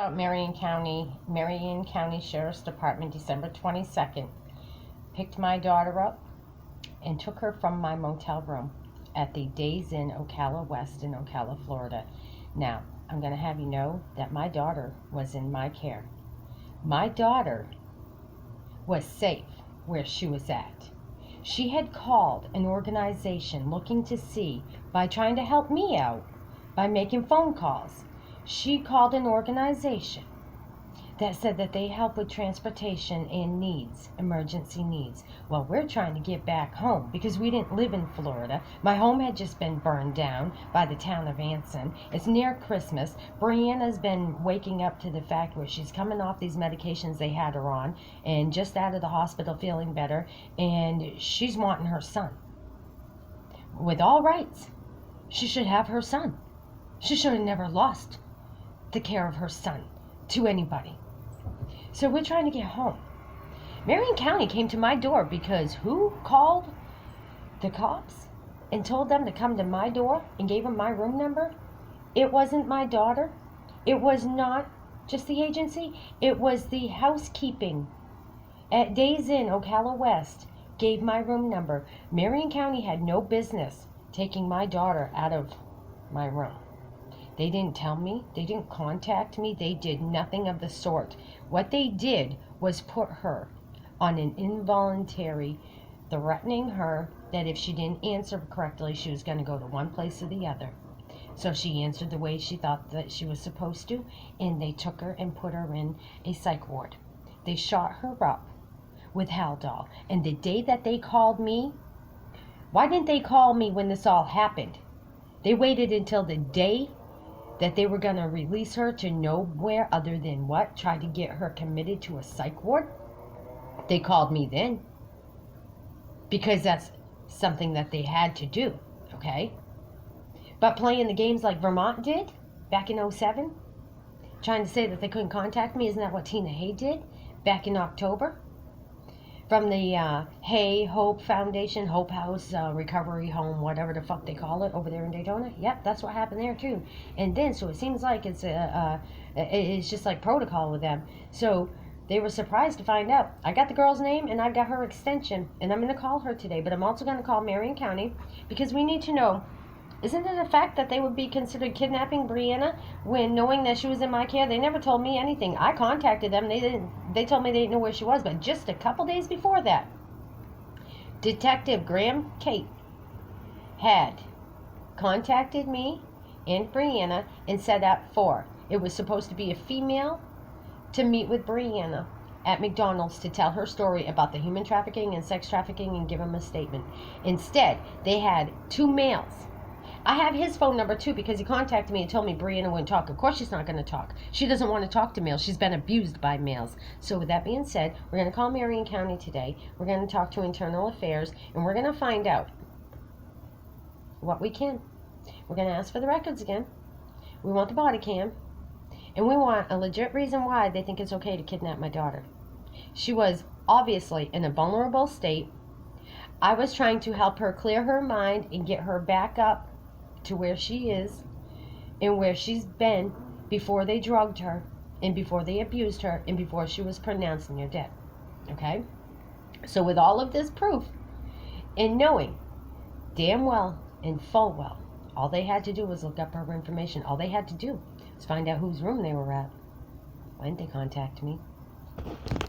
Marion County Sheriff's Department, December 22nd, picked my daughter up and took her from my motel room at the Days Inn Ocala West in Ocala, Florida. Now, I'm going to have you know that my daughter was in my care. My daughter was safe where she was at. She had called an organization looking to see, by trying to help me out, by making phone calls. She called an organization that said that they help with transportation and needs, emergency needs. Well, we're trying to get back home because we didn't live in Florida. My home had just been burned down by the town of Anson. It's near Christmas. Brianna's been waking up to the fact where she's coming off these medications they had her on and just out of the hospital feeling better, and she's wanting her son. With all rights, she should have her son. She should have never lost the care of her son to anybody. So we're trying to get home. Marion County came to my door because who called the cops and told them to come to my door and gave them my room number? It wasn't my daughter. It was not just the agency. It was the housekeeping at Days Inn, Ocala West, gave my room number. Marion County had no business taking my daughter out of my room. They didn't tell me. They didn't contact me. They did nothing of the sort. What they did was put her on an involuntary, threatening her that if she didn't answer correctly, she was going to go to one place or the other. So she answered the way she thought that she was supposed to, and they took her and put her in a psych ward. They shot her up with Haldol. And the day that they called me, why didn't they call me when this all happened? They waited until the day that they were going to release her to nowhere other than what? Try to get her committed to a psych ward? They called me then. Because that's something that they had to do, okay? But playing the games like Vermont did back in '07, trying to say that they couldn't contact me, isn't that what Tina Hay did back in October? From the Hay Hope Foundation, Hope House, Recovery Home, whatever the fuck they call it over there in Daytona. Yep, that's what happened there too. And then, so it seems like it's just like protocol with them. So they were surprised to find out. I got the girl's name and I've got her extension, and I'm going to call her today. But I'm also going to call Marion County because we need to know, isn't it a fact that they would be considered kidnapping Brianna when knowing that she was in my care? They never told me anything. I contacted them. They told me they didn't know where she was. But just a couple days before that, Detective Graham Kate had contacted me and Brianna and set up for, it was supposed to be a female to meet with Brianna at McDonald's to tell her story about the human trafficking and sex trafficking and give them a statement. Instead, they had two males. I have his phone number too because he contacted me and told me Brianna wouldn't talk. Of course she's not going to talk. She doesn't want to talk to males. She's been abused by males. So with that being said, we're going to call Marion County today. We're going to talk to Internal Affairs, and we're going to find out what we can. We're going to ask for the records again. We want the body cam. And we want a legit reason why they think it's okay to kidnap my daughter. She was obviously in a vulnerable state. I was trying to help her clear her mind and get her back up to where she is and where she's been before they drugged her and before they abused her and before she was pronounced near dead. Okay? So with all of this proof and knowing damn well and full well, all they had to do was look up her information. All they had to do was find out whose room they were at. Why didn't they contact me?